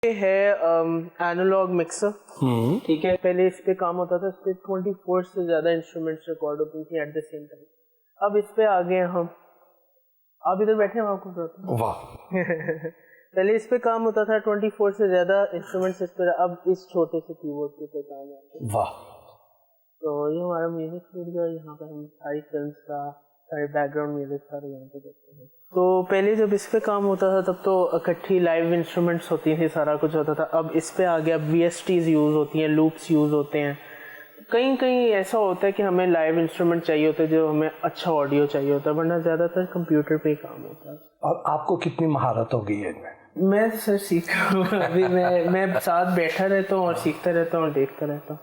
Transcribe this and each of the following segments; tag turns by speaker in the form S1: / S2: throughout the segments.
S1: ये है analogue mixer. ठीक है, पहले इस पे काम होता था, इस पे 24 से ज़्यादा इंस्ट्रूमेंट्स रिकॉर्ड होती थी एट द सेम टाइम। अब इस पे आ गए हम, आप इधर बैठे हैं, आपको
S2: वाह
S1: पहले इस पे काम होता था 24 से ज़्यादा इंस्ट्रूमेंट्स इस पे, अब इस छोटे से कीबोर्ड पे काम होता है।
S2: वाह।
S1: तो ये हमारा म्यूजिक स्टूडियो, यहाँ पे हम सारी फिल्म्स का सारे बैकग्राउंड म्यूजिक सारे यहाँ पे करते हैं। तो पहले जब इस पे काम होता था तब तो इकट्ठी लाइव इंस्ट्रूमेंट्स होती थी, सारा कुछ होता था। अब इस पे आ गया VSTs यूज़ होती हैं, लूप्स यूज़ होते हैं। कहीं कहीं ऐसा होता है कि हमें लाइव इंस्ट्रूमेंट चाहिए होता है जो हमें अच्छा ऑडियो चाहिए होता है, वरना ज़्यादातर कंप्यूटर पे ही काम होता है।
S2: और आपको कितनी महारत हो गई है इनमें?
S1: मैं सर सीख रहा हूँ अभी। मैं साथ बैठा रहता हूँ और सीखता रहता हूँ और देखता रहता हूँ।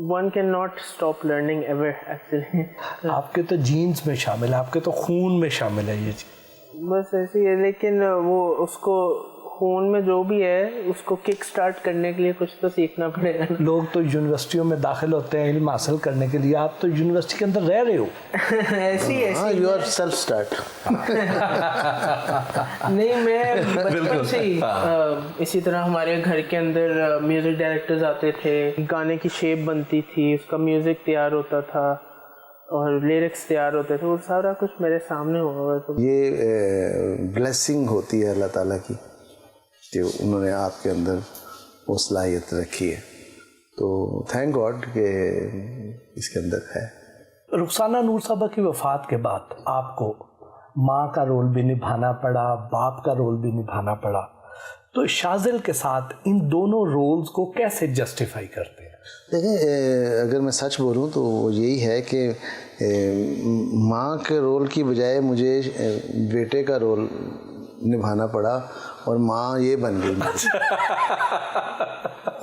S1: One can not stop learning ever actually.
S2: आपके तो जीन्स में शामिल है, आपके तो खून में शामिल है ये चीज।
S1: बस ऐसे ही है, लेकिन वो उसको खून में जो भी है उसको किक स्टार्ट करने के लिए कुछ तो सीखना पड़ेगा।
S2: लोग तो यूनिवर्सिटियों में दाखिल होते हैं इल्म हासिल करने के लिए, आप तो यूनिवर्सिटी के अंदर रह रहे हो।
S1: ऐसी
S3: यू आर सेल्फ स्टार्ट।
S1: नहीं, मैं बचपन से ही इसी तरह हमारे घर के अंदर म्यूजिक डायरेक्टर्स आते थे, गाने की शेप बनती थी, उसका म्यूजिक तैयार होता था और लिरिक्स तैयार होते थे, वो सारा कुछ मेरे सामने हुआ। तो
S3: ये ब्लेसिंग होती है अल्लाह ताला की, जो उन्होंने आपके अंदर वो सलाहियत रखी है, तो थैंक गॉड कि इसके अंदर है।
S2: रुखसाना नूर साहबा की वफ़ात के बाद आपको माँ का रोल भी निभाना पड़ा, बाप का रोल भी निभाना पड़ा, तो शाज़िल के साथ इन दोनों रोल्स को कैसे जस्टिफाई करते हैं?
S3: देखें, अगर मैं सच बोलूं तो यही है कि माँ के रोल की बजाय मुझे बेटे का रोल निभाना पड़ा और माँ ये बन गई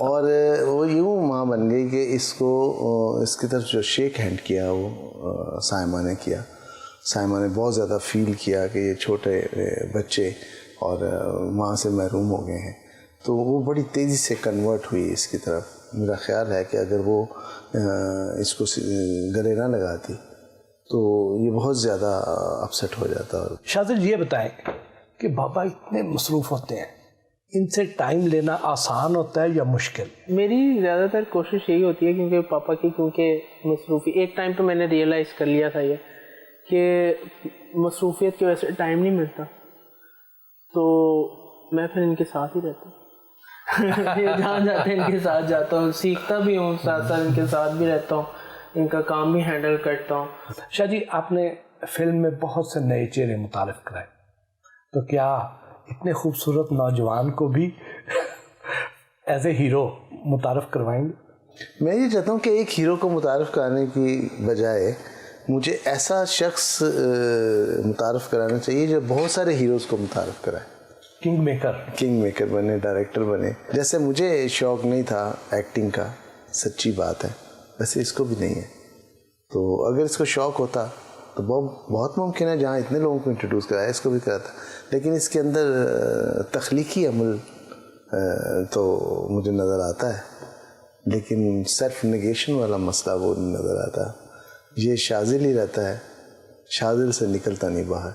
S3: और वो यूँ माँ बन गई कि इसकी तरफ जो शेक हैंड किया वो साइमा ने किया। साइमा ने बहुत ज़्यादा फील किया कि ये छोटे बच्चे और माँ से महरूम हो गए हैं, तो वो बड़ी तेज़ी से कन्वर्ट हुई इसकी तरफ। मेरा ख्याल है कि अगर वो इसको गले ना लगाती तो ये बहुत ज़्यादा अपसेट हो जाता। और
S2: शाज़िल ये बताएं कि बाबा इतने मसरूफ़ होते हैं, इनसे टाइम लेना आसान होता है या मुश्किल?
S1: मेरी ज़्यादातर कोशिश यही होती है क्योंकि पापा की, क्योंकि मसरूफ़ी एक टाइम पे मैंने रियलाइज़ कर लिया था ये कि मसरूफियत की वजह से टाइम नहीं मिलता, तो मैं फिर इनके साथ ही रहता हूँ। जहाँ जाते हैं इनके साथ जाता हूँ, सीखता भी हूँ, साथ साथ इनके साथ भी रहता हूँ, इनका काम भी हैंडल करता हूँ।
S2: शाह जी, आपने फिल्म में बहुत से नए चेहरे मुतारिफ कराए, तो क्या इतने खूबसूरत नौजवान को भी एज ए हीरो मुतारिफ करवाएंगे?
S3: मैं ये चाहता हूँ कि एक हीरो को मुतारिफ कराने की बजाय मुझे ऐसा शख्स मुतारिफ कराना चाहिए जो बहुत सारे हीरोज़ को मुतारिफ कराए।
S2: किंग मेकर
S3: बने, डायरेक्टर बने। जैसे मुझे शौक़ नहीं था एक्टिंग का, सच्ची बात है, वैसे इसको भी नहीं है। तो अगर इसको शौक़ होता तो बहुत मुमकिन है जहाँ इतने लोगों को इंट्रोड्यूस कराया इसको भी कराता, लेकिन इसके अंदर तख्लीकी अमल तो मुझे नज़र आता है, लेकिन सेल्फ नेगेशन वाला मसला वो नहीं नज़र आता। ये शाज़िल ही रहता है, शाज़िल से निकलता नहीं बाहर।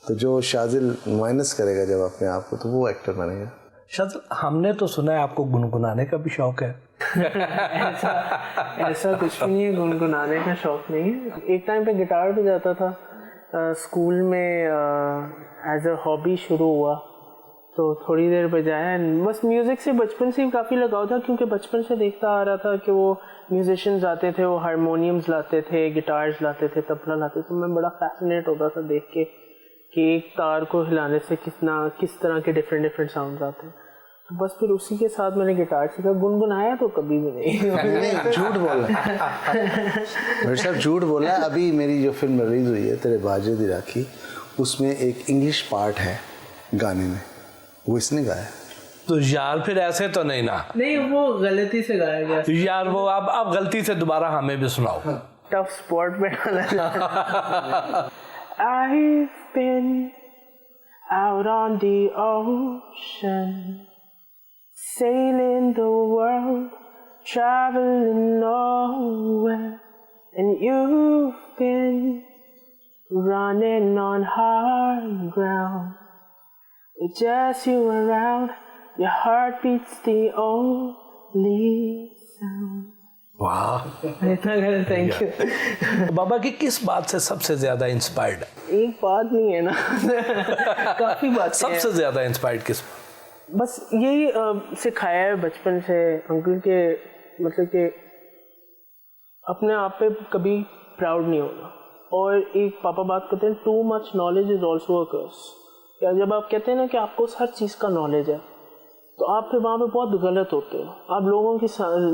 S3: तो जो शाज़िल माइनस करेगा जब अपने आप को, तो वो एक्टर बनेगा।
S2: शाज़िल, हमने तो सुना है आपको गुनगुनाने का भी शौक़ है।
S1: ऐसा कुछ भी नहीं है, गुनगुनाने का शौक़ नहीं है। एक टाइम पे गिटार भी जाता था स्कूल में, एज अ हॉबी शुरू हुआ, तो थोड़ी देर बजाया। बस म्यूज़िक से बचपन से काफ़ी लगाव था, क्योंकि बचपन से देखता आ रहा था कि वो म्यूजिशियंस आते थे, वो हारमोनियम्स लाते थे, गिटार्स लाते थे, तबला लाते थे। मैं बड़ा फैसिनेट होता था देख के कि एक तार को हिलाने से किस तरह के डिफरेंट साउंड्स आते हैं। तो बस फिर उसी के साथ मैंने गिटार सीखा। गुनगुनाया तो कभी भी नहीं।
S3: झूठ बोला मेरे साहब, झूठ बोला। अभी मेरी जो फिल्म रिलीज़ हुई है तेरे बाजे दी राखी, उसमें एक इंग्लिश पार्ट है गाने में, वो इसने गाया।
S2: तो यार फिर ऐसे तो नहीं ना?
S1: नहीं, वो गलती से गाया गया
S2: यार। वो आप गलती से दोबारा हमें भी सुनाओ।
S1: टफ स्पॉट पे डाला। I've been out on the ocean, sailing the world, traveling nowhere, and you've been running on hard ground. With just you around, Your heart beats the only sound.
S2: वाह।
S1: Thank you.
S2: बाबा की किस बात से सबसे ज्यादा इंस्पायर्ड है?
S1: एक बात नहीं है ना काफी बात
S2: सबसे ज्यादा इंस्पायर्ड किस?
S1: बस यही सिखाया है बचपन से अंकल के, मतलब कि अपने आप पे कभी प्राउड नहीं होना। और एक पापा बात करते हैं, too much knowledge is also a curse. या जब आप कहते हैं ना कि आपको हर चीज़ का नॉलेज है, तो आप फिर वहाँ पे बहुत गलत होते हो, आप लोगों की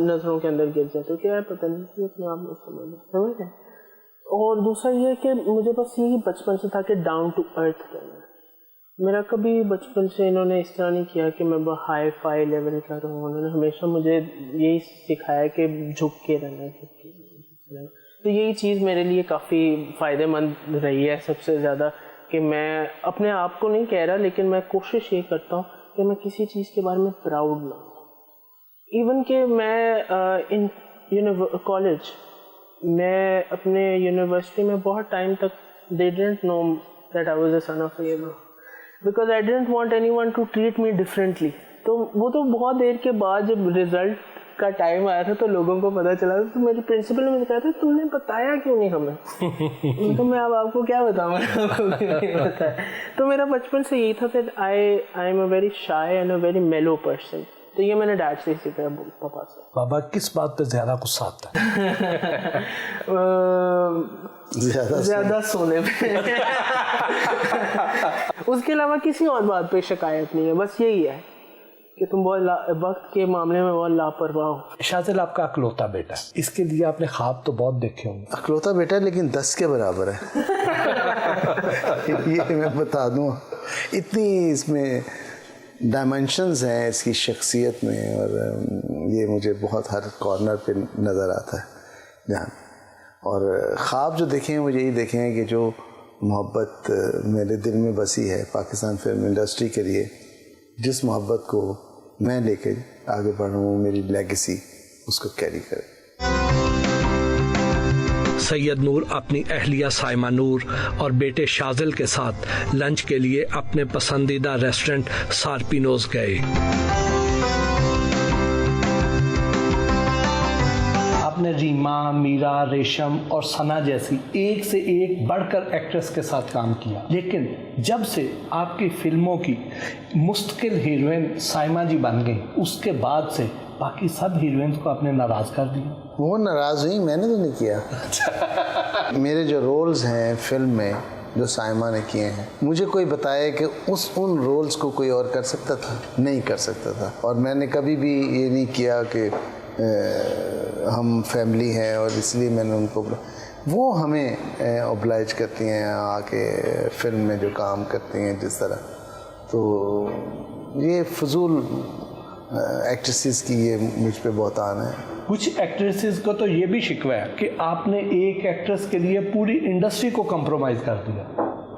S1: नज़रों के अंदर गिर जाते हो, क्या है पता नहीं अपने आप में समझ है। और दूसरा ये कि मुझे बस यही बचपन से था कि डाउन टू अर्थ करना। मेरा कभी बचपन से इन्होंने इस तरह नहीं किया कि मैं हाई फाई लेवल का रहूँ। उन्होंने हमेशा मुझे यही सिखाया कि झुक के रहना, तो यही चीज़ मेरे लिए काफ़ी फ़ायदेमंद रही है सबसे ज़्यादा, कि मैं अपने आप को नहीं कह रहा, लेकिन मैं कोशिश ये करता हूँ कि मैं किसी चीज़ के बारे में प्राउड ना हूँ। इवन कि मैं इन कॉलेज, मैं अपने यूनिवर्सिटी में बहुत टाइम तक they didn't know that I was a son of a hero because I didn't want anyone to treat me differently. तो वो तो बहुत देर के बाद जब रिजल्ट का टाइम आया था तो लोगों को पता चला, तो मेरे प्रिंसिपल ने मुझे कहा था तुमने बताया क्यों नहीं हमें? तो मैं अब आपको क्या बताऊँ, आपको नहीं बताया। तो मेरा बचपन से यही था that I am a very shy and a very mellow person. तो ये मैंने डैड से सीखा, पापा से।
S2: बाबा किस बात पे ज्यादा गुस्सा आता है?
S3: ज्यादा
S1: सोने पे उसके अलावा किसी और बात पे शिकायत नहीं है, बस यही है कि तुम बहुत वक्त के मामले में बहुत लापरवाह हो।
S2: शाजिल आपका अकलौता बेटा है, इसके लिए आपने ख्वाब तो बहुत देखे होंगे।
S3: अकलौता बेटा है लेकिन 10 के बराबर है ये मैं बता दूं, इतनी इसमें डायमेंशंस हैं इसकी शख्सियत में, और ये मुझे बहुत हर कॉर्नर पे नज़र आता है जहाँ। और ख्वाब जो देखे हैं वो यही देखे हैं कि जो मोहब्बत मेरे दिल में बसी है पाकिस्तान फिल्म इंडस्ट्री के लिए, जिस मोहब्बत को मैं लेके आगे बढ़ रहा हूँ, मेरी लेगेसी उसको कैरी करे।
S2: सैयद नूर अपनी अहलिया साइमा नूर और बेटे शाजिल के साथ लंच के लिए अपने पसंदीदा रेस्टोरेंट सारपिनोज गए। आपने रीमा, मीरा, रेशम और सना जैसी एक से एक बढ़कर एक्ट्रेस के साथ काम किया, लेकिन जब से आपकी फिल्मों की मुस्तकिल हीरोइन साइमा जी बन गई, उसके बाद से बाकी सब हीरोइंस को आपने नाराज कर दिया।
S3: वो नाराज़ हुई, मैंने तो नहीं किया। मेरे जो रोल्स हैं फिल्म में जो साइमा ने किए हैं, मुझे कोई बताए कि उन रोल्स को कोई और कर सकता था? नहीं कर सकता था। और मैंने कभी भी ये नहीं किया कि हम फैमिली हैं और इसलिए मैंने उनको, वो हमें ऑब्लाइज करती हैं आके फिल्म में जो काम करती हैं जिस तरह, तो ये फजूल एक्ट्रेसेस की ये मुझ पे बहुत आन है।
S2: कुछ एक्ट्रेसेस को तो ये भी शिकवा है कि आपने एक एक्ट्रेस के लिए पूरी इंडस्ट्री को कॉम्प्रोमाइज़ कर दिया।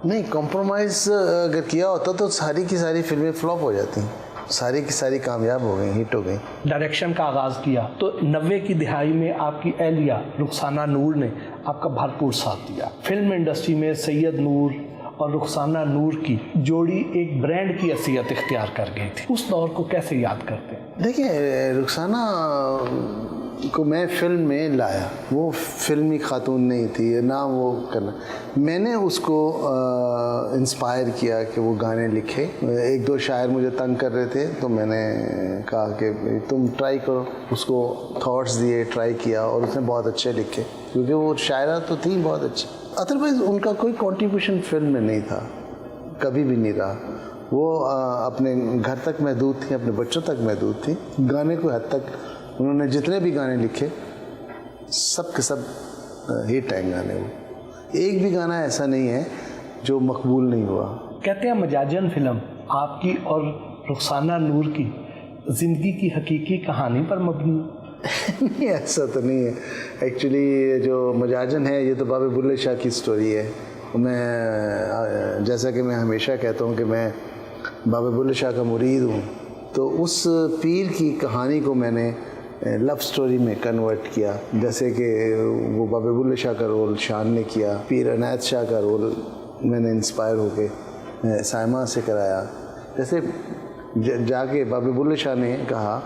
S3: नहीं, कॉम्प्रोमाइज़ अगर किया होता तो सारी की सारी फिल्में फ्लॉप हो जाती, सारी की सारी कामयाब हो गई, हिट हो गई।
S2: डायरेक्शन का आगाज़ किया तो 90 की दिहाई में आपकी अहलिया रुखसाना नूर ने आपका भरपूर साथ दिया। फिल्म इंडस्ट्री में सैयद नूर और रुखसाना नूर की जोड़ी एक ब्रांड की हैसियत इख्तियार कर गई थी। उस दौर को कैसे याद करते हैं?
S3: देखिए, रुखसाना को मैं फिल्म में लाया, वो फिल्मी खातून नहीं थी ना, वो करना मैंने उसको इंस्पायर किया कि वो गाने लिखे। एक दो शायर मुझे तंग कर रहे थे तो मैंने कहा कि तुम ट्राई करो, उसको थॉट्स दिए, ट्राई किया और उसने बहुत अच्छे लिखे, क्योंकि वो शायरा तो थी बहुत अच्छी। अदरवाइज़ उनका कोई कंट्रीब्यूशन फिल्म में नहीं था, कभी भी नहीं रहा। वो अपने घर तक महदूद थी, अपने बच्चों तक महदूद थी। गाने को हद तक उन्होंने जितने भी गाने लिखे सब के सब हिट हैं गाने। वो एक भी गाना ऐसा नहीं है जो मकबूल नहीं हुआ।
S2: कहते हैं मजाजन फिल्म आपकी और रुखसाना नूर की ज़िंदगी की हकीकी कहानी पर मबनी
S3: नहीं, ऐसा तो नहीं है। एक्चुअली जो मजाजन है ये तो बाबा बुल्ले शाह की स्टोरी है। मैं जैसा कि मैं हमेशा कहता हूँ कि मैं बाबा बुल्ले शाह का मुरीद हूँ, तो उस पीर की कहानी को मैंने लव स्टोरी में कन्वर्ट किया। जैसे कि वो बाबा बुल्ले शाह का रोल शान ने किया, पीर अनायत शाह का रोल मैंने इंस्पायर होके साइमा से कराया। जैसे जाके बाबा बुल्ले शाह ने कहा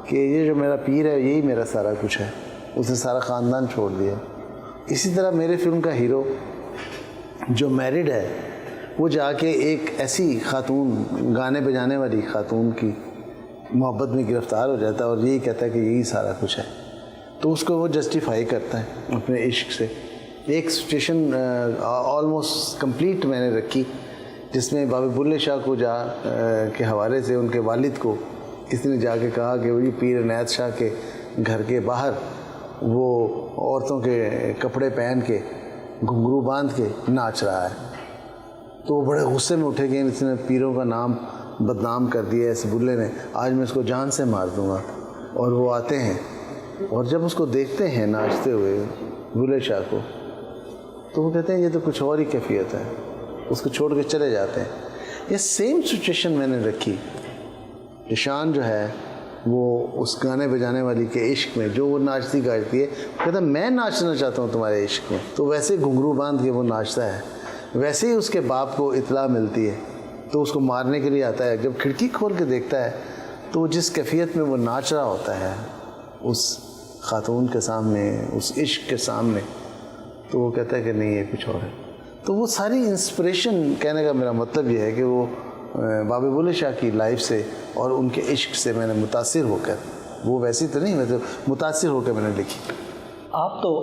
S3: कि ये जो मेरा पीर है यही मेरा सारा कुछ है, उसने सारा ख़ानदान छोड़ दिया। इसी तरह मेरे फिल्म का हीरो जो मैरिड है वो जाके एक ऐसी खातून, गाने बजाने वाली खातून की मोहब्बत में गिरफ़्तार हो जाता है और यही कहता है कि यही सारा कुछ है। तो उसको वो जस्टिफाई करता है अपने इश्क से। एक सिचुएशन ऑलमोस्ट कंप्लीट मैंने रखी जिसमें बाबा बुल्ले शाह को के हवाले से उनके वालिद को किसी ने जाके कहा कि वही पीर इनायत शाह के घर के बाहर वो औरतों के कपड़े पहन के घुंघरू बांध के नाच रहा है। तो वो बड़े गुस्से में उठे कि इसने पीरों का नाम बदनाम कर दिया इस बुल्ले ने, आज मैं इसको जान से मार दूंगा। और वो आते हैं और जब उसको देखते हैं नाचते हुए बुल्ले शाह को, तो वो कहते हैं ये तो कुछ और ही कैफियत है, उसको छोड़ के चले जाते हैं। ये सेम सिचुएशन मैंने रखी। ईशान जो है वो उस गाने बजाने वाली के इश्क में जो वो नाचती गाती है, कहता मैं नाचना चाहता हूँ तुम्हारे इश्क में। तो वैसे घुंघरू बांध के वो नाचता है। वैसे ही उसके बाप को इत्तला मिलती है तो उसको मारने के लिए आता है। जब खिड़की खोल के देखता है तो जिस कैफियत में वो नाच रहा होता है उस खातून के सामने, उस इश्क के सामने, तो वो कहता है कि नहीं ये कुछ और है। तो वो सारी इंस्पिरेशन, कहने का मेरा मतलब ये है कि वो बाबा बुल्ले शाह की लाइफ से और उनके इश्क से मैंने मुतासिर होकर, वो वैसी तो नहीं मतलब मुतासिर होकर मैंने लिखी।
S2: आप तो